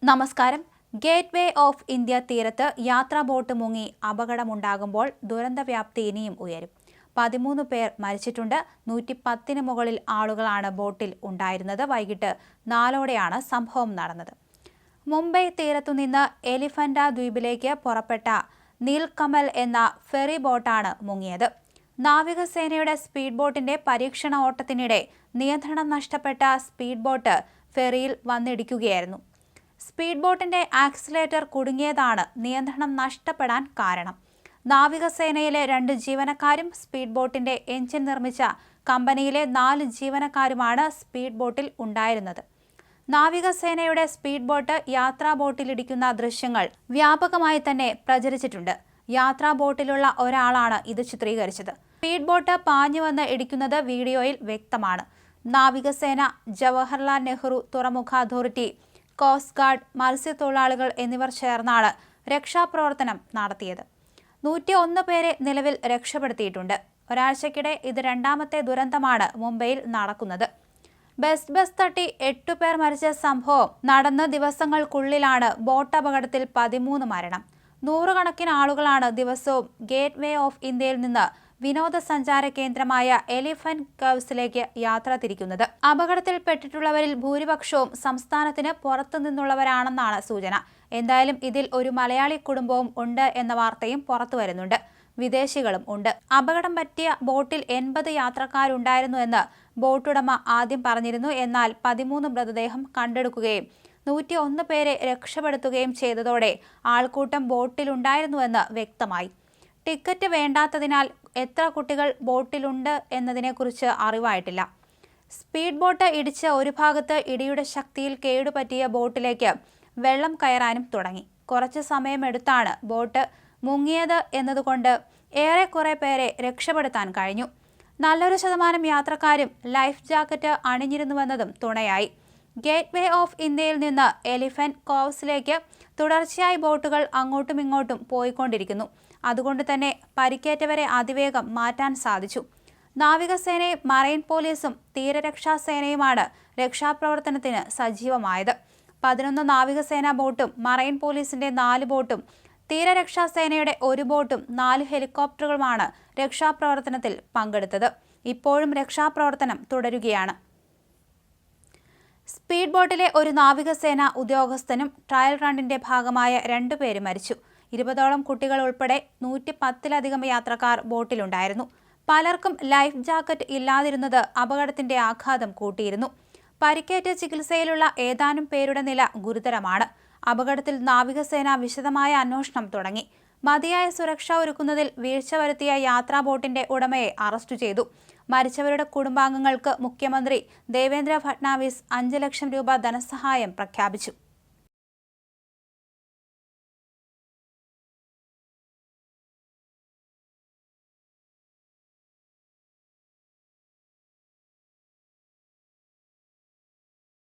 നമസ്കാരം. Gate way of India തീരത്ത് യാത്രാ ബോട്ട് മുങ്ങി അപകടമുണ്ടാകുമ്പോൾ ദുരന്തവ്യാപ്തി ഇനിയും ഉയരും. 13 പേർ മരിച്ചിട്ടുണ്ട്. 110-ന് മുകളിൽ ആളുകളാണ് ബോട്ടിൽ ഉണ്ടായിരുന്നത്. വൈകിട്ട് 4-ഓടെയാണ് സംഭവം നടന്നത്. മുംബൈ തീരത്തുനിന്ന് എലിഫന്റ ദ്വീപിലേക്ക് പുറപ്പെട്ട നീൽകമൽ എന്ന ഫെറി ബോട്ടാണ് മുങ്ങിയത്. നാവികസേനയുടെ സ്പീഡ് ബോട്ടിന്റെ പരീക്ഷണ ഓട്ടത്തിനിടെ നിയന്ത്രണം നഷ്ടപ്പെട്ട സ്പീഡ് ബോട്ട് ഫെറിയിൽ വന്നിടിക്കുകയായിരുന്നു. സ്പീഡ് ബോട്ടിന്റെ ആക്സിലേറ്റർ കുടുങ്ങിയതാണ് നിയന്ത്രണം നഷ്ടപ്പെടാൻ കാരണം. നാവികസേനയിലെ 2 ജീവനക്കാരും സ്പീഡ് ബോട്ടിന്റെ എഞ്ചിൻ നിർമ്മിച്ച കമ്പനിയിലെ 4 ജീവനക്കാരുമാണ് സ്പീഡ് ബോട്ടിൽ ഉണ്ടായിരുന്നത്. നാവികസേനയുടെ സ്പീഡ് ബോട്ട് യാത്രാ ബോട്ടിലിടിക്കുന്ന ദൃശ്യങ്ങൾ വ്യാപകമായി തന്നെ പ്രചരിച്ചിട്ടുണ്ട്. യാത്രാ ബോട്ടിലുള്ള ഒരാളാണ് ഇത് ചിത്രീകരിച്ചത്. സ്പീഡ് ബോട്ട് പാഞ്ഞുവന്ന് ഇടിക്കുന്നത് വീഡിയോയിൽ വ്യക്തമാണ്. നാവികസേന, ജവഹർലാൽ നെഹ്റു തുറമുഖ അതോറിറ്റി, കോസ്റ്റ് ഗാർഡ്, മത്സ്യത്തൊഴിലാളികൾ എന്നിവർ ചേർന്നാണ് രക്ഷാപ്രവർത്തനം നടത്തിയത്. 101 പേരെ നിലവിൽ രക്ഷപ്പെടുത്തിയിട്ടുണ്ട്. ഒരാഴ്ചക്കിടെ ഇത് 2ാമത്തെ ദുരന്തമാണ് മുംബൈയിൽ നടക്കുന്നത്. ബസ് തട്ടി 8 പേർ മരിച്ച സംഭവം നടന്ന ദിവസങ്ങൾക്കുള്ളിലാണ് ബോട്ട് അപകടത്തിൽ 13 മരണം. 100 കണക്കിന് ആളുകളാണ് ദിവസവും ഗേറ്റ് വേ ഓഫ് ഇന്ത്യയിൽ നിന്ന് വിനോദസഞ്ചാര കേന്ദ്രമായ എലിഫന്റ് കേവ്സിലേക്ക് യാത്ര തിരിക്കുന്നത്. അപകടത്തിൽപ്പെട്ടിട്ടുള്ളവരിൽ ഭൂരിപക്ഷവും സംസ്ഥാനത്തിന് പുറത്തു നിന്നുള്ളവരാണെന്നാണ് സൂചന. എന്തായാലും ഇതിൽ ഒരു മലയാളി കുടുംബവും ഉണ്ട് എന്ന വാർത്തയും പുറത്തു വരുന്നുണ്ട്. വിദേശികളും ഉണ്ട്. അപകടം പറ്റിയ ബോട്ടിൽ 80 യാത്രക്കാരുണ്ടായിരുന്നു എന്ന് ബോട്ടുടമ ആദ്യം പറഞ്ഞിരുന്നു. എന്നാൽ 13 മൃതദേഹം കണ്ടെടുക്കുകയും 101 പേരെ രക്ഷപ്പെടുത്തുകയും ചെയ്തതോടെ ആൾക്കൂട്ടം ബോട്ടിലുണ്ടായിരുന്നുവെന്ന് വ്യക്തമായി. ടിക്കറ്റ് വേണ്ടാത്തതിനാൽ എത്ര കുട്ടികൾ ബോട്ടിലുണ്ട് എന്നതിനെക്കുറിച്ച് അറിവായിട്ടില്ല. സ്പീഡ് ബോട്ട് ഇടിച്ച് ഒരു ഭാഗത്ത് ഇടിയുടെ ശക്തിയിൽ കേടുപറ്റിയ ബോട്ടിലേക്ക് വെള്ളം കയറാനും തുടങ്ങി. കുറച്ച് സമയമെടുത്താണ് ബോട്ട് മുങ്ങിയത് എന്നതുകൊണ്ട് ഏറെക്കുറെ പേരെ രക്ഷപ്പെടുത്താൻ കഴിഞ്ഞു. നല്ലൊരു ശതമാനം യാത്രക്കാരും ലൈഫ് ജാക്കറ്റ് അണിഞ്ഞിരുന്നുവെന്നതും തുണയായി. ഗേറ്റ് വേ ഓഫ് ഇന്ത്യയിൽ നിന്ന് എലിഫന്റ് കോവ്സിലേക്ക് തുടർച്ചയായി ബോട്ടുകൾ അങ്ങോട്ടും ഇങ്ങോട്ടും പോയിക്കൊണ്ടിരിക്കുന്നു. അതുകൊണ്ട് തന്നെ പരിക്കേറ്റവരെ അതിവേഗം മാറ്റാൻ സാധിച്ചു. നാവികസേനയും മറൈൻ പോലീസും തീരരക്ഷാസേനയുമാണ് രക്ഷാപ്രവർത്തനത്തിന് സജീവമായത്. 11 നാവികസേനാ ബോട്ടും മറൈൻ പോലീസിന്റെ 4 ബോട്ടും തീരരക്ഷാസേനയുടെ 1 ബോട്ടും 4 ഹെലികോപ്റ്ററുകളുമാണ് രക്ഷാപ്രവർത്തനത്തിൽ പങ്കെടുത്തത്. ഇപ്പോഴും രക്ഷാപ്രവർത്തനം തുടരുകയാണ്. സ്പീഡ് ബോട്ടിലെ ഒരു നാവികസേന ഉദ്യോഗസ്ഥനും ട്രയൽ റണ്ണിന്റെ ഭാഗമായ 2 പേര് മരിച്ചു. 20ഓളം കുട്ടികൾ ഉൾപ്പെടെ 110-ലധികം യാത്രക്കാർ ബോട്ടിലുണ്ടായിരുന്നു. പലർക്കും ലൈഫ് ജാക്കറ്റ് ഇല്ലാതിരുന്നത് അപകടത്തിന്റെ ആഘാതം കൂട്ടിയിരുന്നു. പരിക്കേറ്റ് ചികിത്സയിലുള്ള ഏതാനും പേരുടെ നില ഗുരുതരമാണ്. അപകടത്തിൽ നാവികസേന വിശദമായ അന്വേഷണം തുടങ്ങി. മതിയായ സുരക്ഷ ഒരുക്കുന്നതിൽ വീഴ്ച വരുത്തിയ യാത്രാ ബോട്ടിന്റെ ഉടമയെ അറസ്റ്റ് ചെയ്തു. മരിച്ചവരുടെ കുടുംബാംഗങ്ങൾക്ക് മുഖ്യമന്ത്രി ദേവേന്ദ്ര ഫട്നാവിസ് 5 ലക്ഷം രൂപ ധനസഹായം പ്രഖ്യാപിച്ചു.